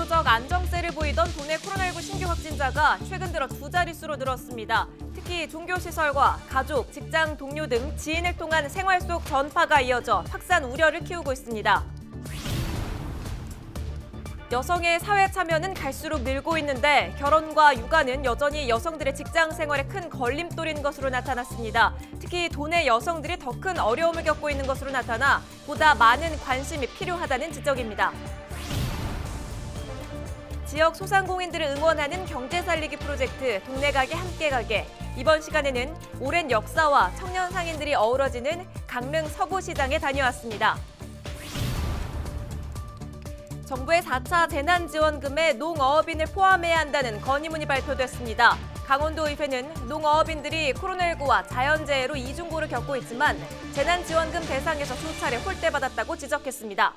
비교적 안정세를 보이던 도내 코로나19 신규 확진자가 최근 들어 두 자릿수로 늘었습니다. 특히 종교시설과 가족, 직장 동료 등 지인을 통한 생활 속 전파가 이어져 확산 우려를 키우고 있습니다. 여성의 사회 참여는 갈수록 늘고 있는데 결혼과 육아는 여전히 여성들의 직장 생활에 큰 걸림돌인 것으로 나타났습니다. 특히 도내 여성들이 더 큰 어려움을 겪고 있는 것으로 나타나 보다 많은 관심이 필요하다는 지적입니다. 지역 소상공인들을 응원하는 경제 살리기 프로젝트 동네 가게 함께 가게. 이번 시간에는 오랜 역사와 청년 상인들이 어우러지는 강릉 서구시장에 다녀왔습니다. 정부의 4차 재난지원금에 농어업인을 포함해야 한다는 건의문이 발표됐습니다. 강원도의회는 농어업인들이 코로나19와 자연재해로 이중고를 겪고 있지만 재난지원금 대상에서 두 차례 홀대받았다고 지적했습니다.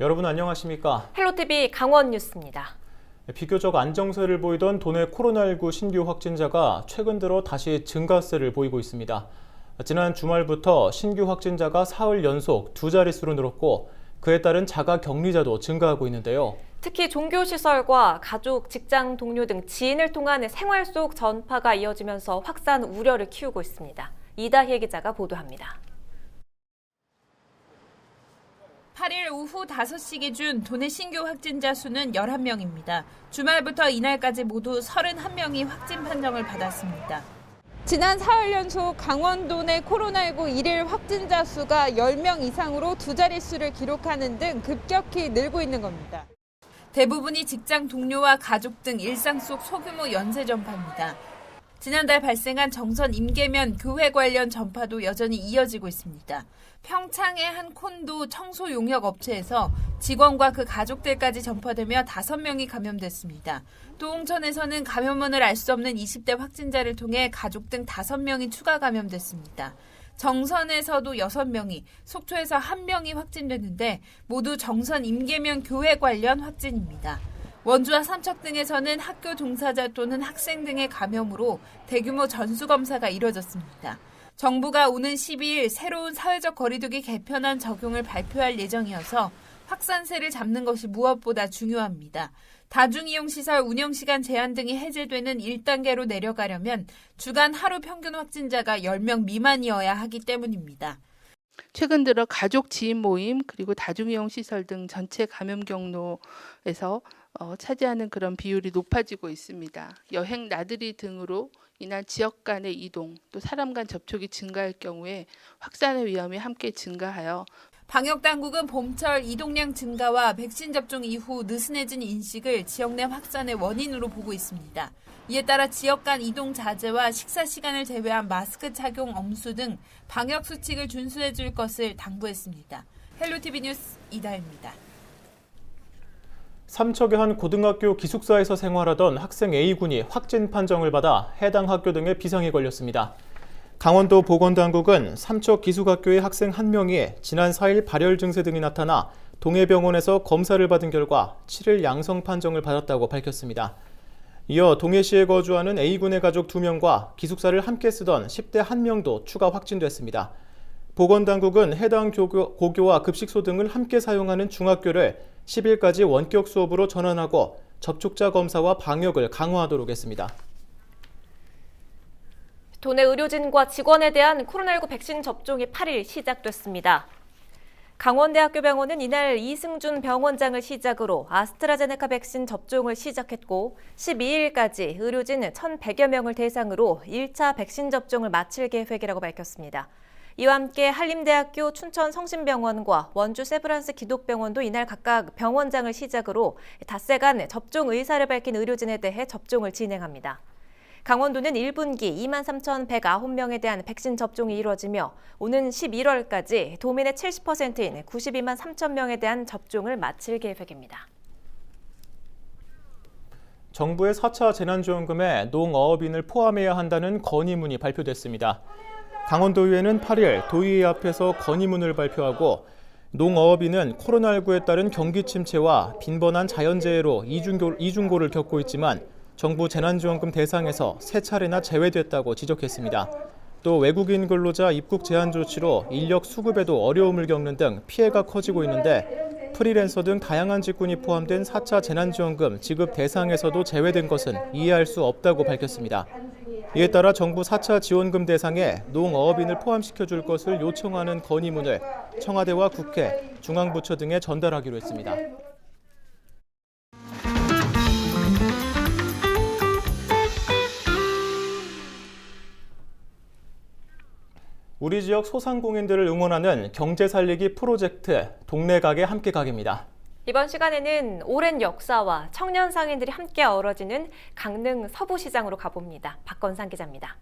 여러분 안녕하십니까? 헬로티비 강원 뉴스입니다. 비교적 안정세를 보이던 도내 코로나19 신규 확진자가 최근 들어 다시 증가세를 보이고 있습니다. 지난 주말부터 신규 확진자가 사흘 연속 두 자릿수로 늘었고 그에 따른 자가 격리자도 증가하고 있는데요. 특히 종교시설과 가족, 직장 동료 등 지인을 통한 생활 속 전파가 이어지면서 확산 우려를 키우고 있습니다. 이다희 기자가 보도합니다. 8일 오후 5시 기준 도내 신규 확진자 수는 11명입니다. 주말부터 이날까지 모두 31명이 확진 판정을 받았습니다. 지난 사흘 연속 강원도 내 코로나19 일일 확진자 수가 10명 이상으로 두 자릿수를 기록하는 등 급격히 늘고 있는 겁니다. 대부분이 직장 동료와 가족 등 일상 속 소규모 연쇄 전파입니다. 지난달 발생한 정선 임계면 교회 관련 전파도 여전히 이어지고 있습니다. 평창의 한 콘도 청소 용역 업체에서 직원과 그 가족들까지 전파되며 5명이 감염됐습니다. 또 홍천에서는 감염원을 알 수 없는 20대 확진자를 통해 가족 등 5명이 추가 감염됐습니다. 정선에서도 6명이, 속초에서 1명이 확진됐는데 모두 정선 임계면 교회 관련 확진입니다. 원주와 삼척 등에서는 학교 종사자 또는 학생 등의 감염으로 대규모 전수검사가 이뤄졌습니다. 정부가 오는 12일 새로운 사회적 거리두기 개편안 적용을 발표할 예정이어서 확산세를 잡는 것이 무엇보다 중요합니다. 다중이용시설 운영시간 제한 등이 해제되는 1단계로 내려가려면 주간 하루 평균 확진자가 10명 미만이어야 하기 때문입니다. 최근 들어 가족 지인 모임 그리고 다중이용시설 등 전체 감염 경로에서 차지하는 그런 비율이 높아지고 있습니다. 여행 나들이 등으로 인한 지역 간의 이동, 또 사람 간 접촉이 증가할 경우에 확산의 위험이 함께 증가하여 방역당국은 봄철 이동량 증가와 백신 접종 이후 느슨해진 인식을 지역 내 확산의 원인으로 보고 있습니다. 이에 따라 지역 간 이동 자제와 식사 시간을 제외한 마스크 착용 엄수 등 방역 수칙을 준수해 줄 것을 당부했습니다. 헬로티비 뉴스 이다입니다. 삼척의 한 고등학교 기숙사에서 생활하던 학생 A군이 확진 판정을 받아 해당 학교 등에 비상이 걸렸습니다. 강원도 보건당국은 삼척 기숙학교의 학생 1명이 지난 4일 발열 증세 등이 나타나 동해병원에서 검사를 받은 결과 7일 양성 판정을 받았다고 밝혔습니다. 이어 동해시에 거주하는 A군의 가족 2명과 기숙사를 함께 쓰던 10대 1명도 추가 확진됐습니다. 보건당국은 해당 고교와 급식소 등을 함께 사용하는 중학교를 10일까지 원격 수업으로 전환하고 접촉자 검사와 방역을 강화하도록 했습니다. 도내 의료진과 직원에 대한 코로나19 백신 접종이 8일 시작됐습니다. 강원대학교 병원은 이날 이승준 병원장을 시작으로 아스트라제네카 백신 접종을 시작했고 12일까지 의료진 1,100여 명을 대상으로 1차 백신 접종을 마칠 계획이라고 밝혔습니다. 이와 함께 한림대학교 춘천성심병원과 원주 세브란스 기독병원도 이날 각각 병원장을 시작으로 닷새간 접종 의사를 밝힌 의료진에 대해 접종을 진행합니다. 강원도는 1분기 23,109명에 대한 백신 접종이 이루어지며 오는 11월까지 도민의 70%인 92만 3천 명에 대한 접종을 마칠 계획입니다. 정부의 4차 재난지원금에 농어업인을 포함해야 한다는 건의문이 발표됐습니다. 강원도의회는 8일 도의회 앞에서 건의문을 발표하고 농어업인은 코로나19에 따른 경기 침체와 빈번한 자연재해로 이중고를 겪고 있지만 정부 재난지원금 대상에서 3차례나 제외됐다고 지적했습니다. 또 외국인 근로자 입국 제한 조치로 인력 수급에도 어려움을 겪는 등 피해가 커지고 있는데 프리랜서 등 다양한 직군이 포함된 4차 재난지원금 지급 대상에서도 제외된 것은 이해할 수 없다고 밝혔습니다. 이에 따라 정부 4차 지원금 대상에 농어업인을 포함시켜줄 것을 요청하는 건의문을 청와대와 국회, 중앙부처 등에 전달하기로 했습니다. 우리 지역 소상공인들을 응원하는 경제 살리기 프로젝트 동네 가게 함께 가게입니다. 이번 시간에는 오랜 역사와 청년 상인들이 함께 어우러지는 강릉 서부시장으로 가봅니다. 박건상 기자입니다.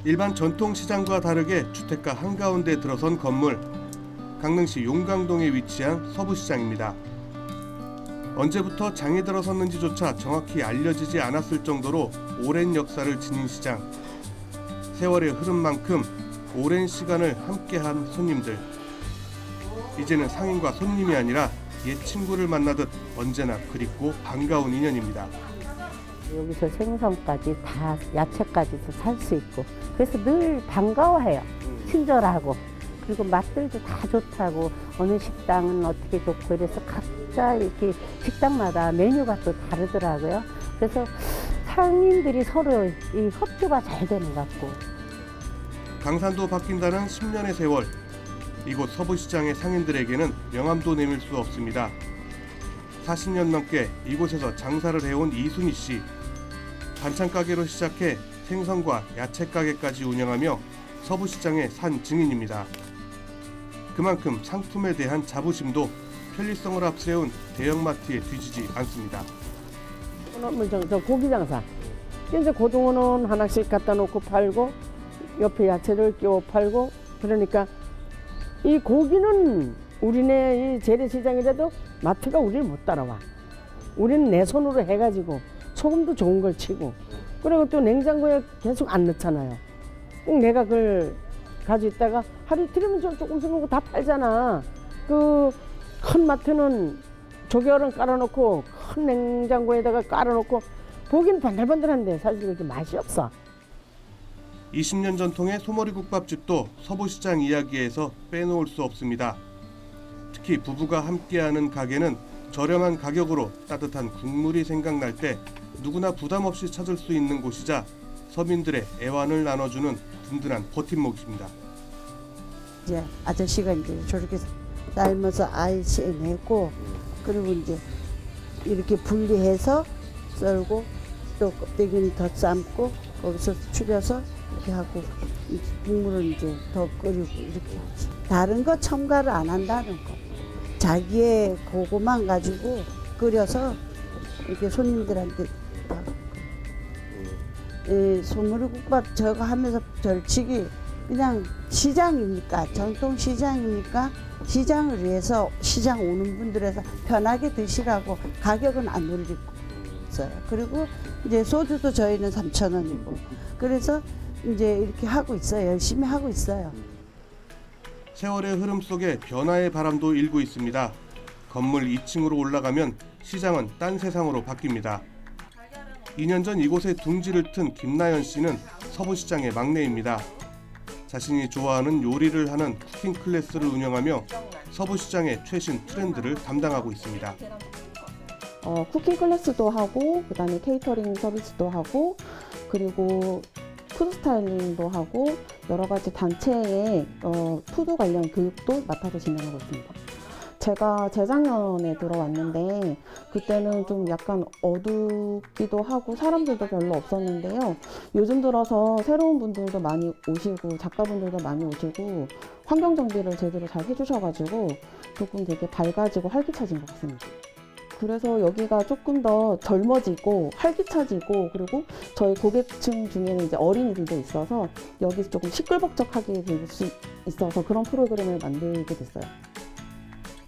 일반 전통시장과 다르게 주택가 한가운데 들어선 건물, 강릉시 용강동에 위치한 서부시장입니다. 언제부터 장이 들어섰는지조차 정확히 알려지지 않았을 정도로 오랜 역사를 지닌 시장. 세월의 흐름만큼 오랜 시간을 함께한 손님들. 이제는 상인과 손님이 아니라 옛 친구를 만나듯 언제나 그립고 반가운 인연입니다. 여기서 생선까지 다 야채까지도 살 수 있고 그래서 늘 반가워해요. 친절하고 그리고 맛들도 다 좋다고 어느 식당은 어떻게 좋고 그래서 각자 이렇게 식당마다 메뉴가 또 다르더라고요. 그래서 상인들이 서로 이 협조가 잘 되는 것 같고. 강산도 바뀐다는 10년의 세월. 이곳 서부시장의 상인들에게는 명함도 내밀 수 없습니다. 40년 넘게 이곳에서 장사를 해온 이순희 씨. 반찬 가게로 시작해 생선과 야채 가게까지 운영하며 서부시장의 산 증인입니다. 그만큼 상품에 대한 자부심도 편리성을 앞세운 대형마트에 뒤지지 않습니다. 저 고기 장사. 이제 고등어는 하나씩 갖다 놓고 팔고 옆에 야채를 끼워 팔고 그러니까 이 고기는 우리네 이 재래시장이라도 마트가 우리를 못 따라와. 우리는 내 손으로 해가지고 소금도 좋은 걸 치고 그리고 또 냉장고에 계속 안 넣잖아요. 꼭 내가 그걸 가지고 있다가 하루 이틀이면 저 조금씩 먹고 다 팔잖아. 그 큰 마트는 조개얼음 깔아놓고 큰 냉장고에다가 깔아놓고 보기는 반들반들한데 사실 그렇게 맛이 없어. 20년 전통의 소머리국밥집도 서부시장 이야기에서 빼놓을 수 없습니다. 특히 부부가 함께하는 가게는 저렴한 가격으로 따뜻한 국물이 생각날 때 누구나 부담 없이 찾을 수 있는 곳이자 서민들의 애환을 나눠주는 든든한 버팀목입니다. 이제 아저씨가 이제 저렇게 삶아서 아이씨 내고 그리고 이제 이렇게 분리해서 썰고 또 껍데기는 더 삶고 거기서 추려서 이렇게 하고 국물을 이제 더 끓이고 이렇게 하지. 다른 거 첨가를 안 한다는 거. 자기의 그거만 가지고 끓여서 이렇게 손님들한테 소머리국밥 저거 하면서 절치기 그냥 시장이니까 전통 시장이니까 시장을 위해서 시장 오는 분들에서 편하게 드시라고 가격은 안 올리고 있어요. 그리고 이제 소주도 저희는 3,000원이고 그래서 이제 이렇게 하고 있어요. 열심히 하고 있어요. 세월의 흐름 속에 변화의 바람도 일고 있습니다. 건물 2층으로 올라가면 시장은 딴 세상으로 바뀝니다. 2년 전 이곳에 둥지를 튼 김나연 씨는 서부시장의 막내입니다. 자신이 좋아하는 요리를 하는 쿠킹 클래스를 운영하며 서부시장의 최신 트렌드를 담당하고 있습니다. 쿠킹 클래스도 하고 그다음에 케이터링 서비스도 하고 그리고 푸드 스타일링도 하고 여러 가지 단체의 푸드 관련 교육도 맡아서 진행하고 있습니다. 제가 재작년에 들어왔는데 그때는 좀 약간 어둡기도 하고 사람들도 별로 없었는데요. 요즘 들어서 새로운 분들도 많이 오시고 작가분들도 많이 오시고 환경 정비를 제대로 잘 해주셔가지고 조금 되게 밝아지고 활기차진 것 같습니다. 그래서 여기가 조금 더 젊어지고 활기차지고 그리고 저희 고객층 중에는 이제 어린이들도 있어서 여기서 조금 시끌벅적하게 될 수 있어서 그런 프로그램을 만들게 됐어요.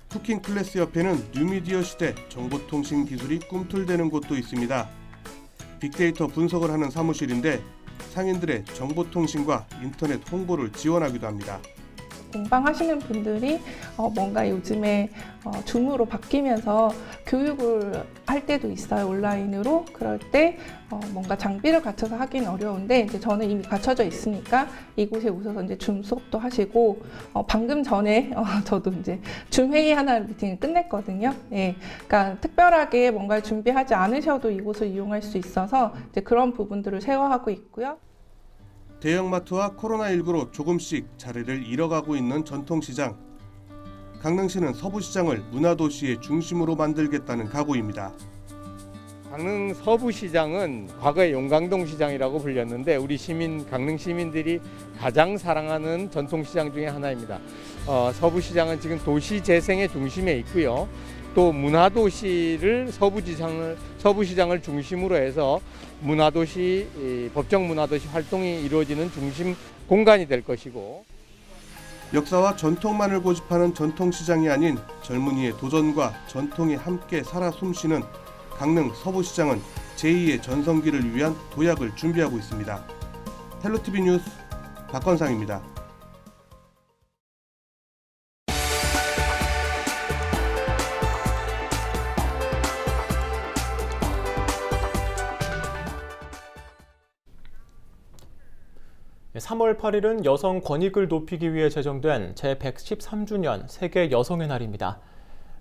쿠킹 클래스 옆에는 뉴미디어 시대 정보통신 기술이 꿈틀대는 곳도 있습니다. 빅데이터 분석을 하는 사무실인데 상인들의 정보통신과 인터넷 홍보를 지원하기도 합니다. 공방하시는 분들이 뭔가 요즘에 줌으로 바뀌면서 교육을 할 때도 있어요. 온라인으로. 그럴 때 뭔가 장비를 갖춰서 하기는 어려운데 이제 저는 이미 갖춰져 있으니까 이곳에 오셔서 이제 줌 수업도 하시고 방금 전에 저도 이제 줌 회의 하나 미팅을 끝냈거든요. 예, 그러니까 특별하게 뭔가를 준비하지 않으셔도 이곳을 이용할 수 있어서 이제 그런 부분들을 세워하고 있고요. 대형마트와 코로나19로 조금씩 자리를 잃어가고 있는 전통시장. 강릉시는 서부시장을 문화도시의 중심으로 만들겠다는 각오입니다. 강릉 서부시장은 과거에 용강동 시장이라고 불렸는데 우리 강릉 시민들이 가장 사랑하는 전통시장 중에 하나입니다. 서부시장은 지금 도시 재생의 중심에 있고요. 또 문화도시를 서부시장을 중심으로 해서 법정 문화도시 활동이 이루어지는 중심 공간이 될 것이고, 역사와 전통만을 고집하는 전통시장이 아닌 젊은이의 도전과 전통이 함께 살아 숨쉬는 강릉 서부시장은 제2의 전성기를 위한 도약을 준비하고 있습니다. 헬로티비 뉴스 박건상입니다. 네, 3월 8일은 여성 권익을 높이기 위해 제정된 제113주년 세계 여성의 날입니다.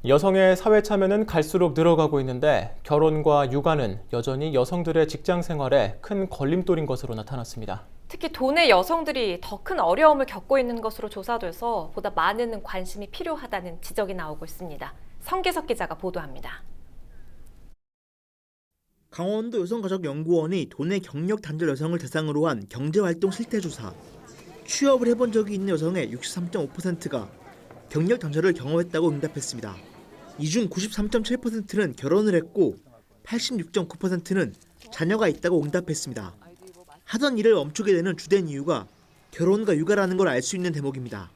여성의 사회 참여는 갈수록 늘어가고 있는데 결혼과 육아는 여전히 여성들의 직장 생활에 큰 걸림돌인 것으로 나타났습니다. 특히 도내 여성들이 더 큰 어려움을 겪고 있는 것으로 조사돼서 보다 많은 관심이 필요하다는 지적이 나오고 있습니다. 성기석 기자가 보도합니다. 강원도 여성가족연구원이 도내 경력 단절 여성을 대상으로 한 경제활동 실태조사. 취업을 해본 적이 있는 여성의 63.5%가 경력 단절을 경험했다고 응답했습니다. 이 중 93.7%는 결혼을 했고 86.9%는 자녀가 있다고 응답했습니다. 하던 일을 멈추게 되는 주된 이유가 결혼과 육아라는 걸 알 수 있는 대목입니다.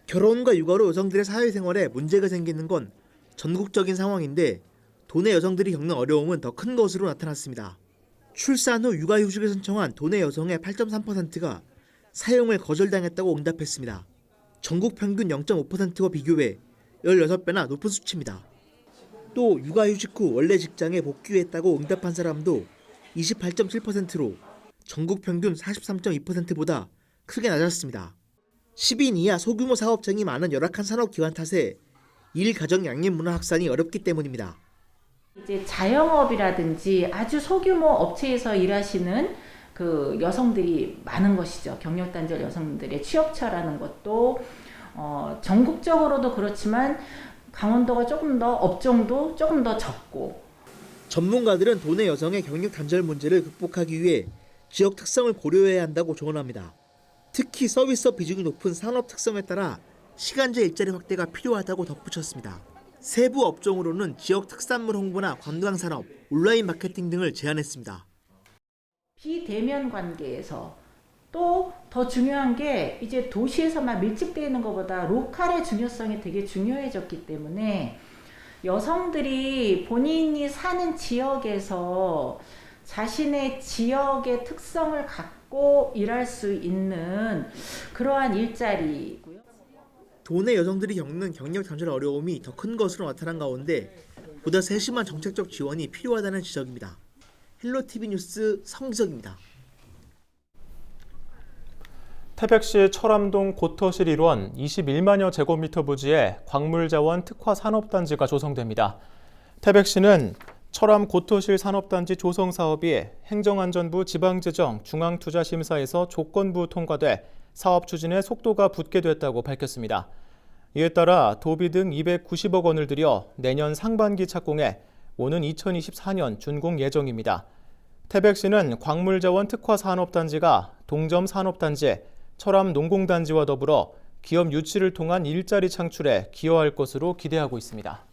결혼과 육아로 여성들의 사회생활에 문제가 생기는 건 전국적인 상황인데 도내 여성들이 겪는 어려움은 더 큰 것으로 나타났습니다. 출산 후 육아휴직을 신청한 도내 여성의 8.3%가 사용을 거절당했다고 응답했습니다. 전국 평균 0.5%와 비교해 16배나 높은 수치입니다. 또 육아휴직 후 원래 직장에 복귀했다고 응답한 사람도 28.7%로 전국 평균 43.2%보다 크게 낮았습니다. 10인 이하 소규모 사업장이 많은 열악한 산업기관 탓에 일 가정 양립 문화 확산이 어렵기 때문입니다. 이제 자영업이라든지 아주 소규모 업체에서 일하시는 그 여성들이 많은 것이죠. 경력 단절 여성들의 취업처라는 것도 전국적으로도 그렇지만 강원도가 조금 더 업종도 조금 더 적고. 전문가들은 도내 여성의 경력 단절 문제를 극복하기 위해 지역 특성을 고려해야 한다고 조언합니다. 특히 서비스업 비중이 높은 산업 특성에 따라 시간제 일자리 확대가 필요하다고 덧붙였습니다. 세부 업종으로는 지역 특산물 홍보나 관광산업, 온라인 마케팅 등을 제안했습니다. 비대면 관계에서 또 더 중요한 게 이제 도시에서만 밀집되어 있는 것보다 로컬의 중요성이 되게 중요해졌기 때문에 여성들이 본인이 사는 지역에서 자신의 지역의 특성을 갖고 일할 수 있는 그러한 일자리고요. 도내 여성들이 겪는 경력 단절 어려움이 더 큰 것으로 나타난 가운데 보다 세심한 정책적 지원이 필요하다는 지적입니다. 헬로티비 뉴스 성기석입니다. 태백시 철암동 고터실 일원 21만여 제곱미터 부지에 광물자원 특화 산업단지가 조성됩니다. 태백시는 철암 고터실 산업단지 조성 사업이 행정안전부 지방재정 중앙투자심사에서 조건부 통과돼 사업 추진에 속도가 붙게 됐다고 밝혔습니다. 이에 따라 도비 등 290억 원을 들여 내년 상반기 착공해 오는 2024년 준공 예정입니다. 태백시는 광물자원 특화 산업단지가 동점 산업단지, 철암 농공단지와 더불어 기업 유치를 통한 일자리 창출에 기여할 것으로 기대하고 있습니다.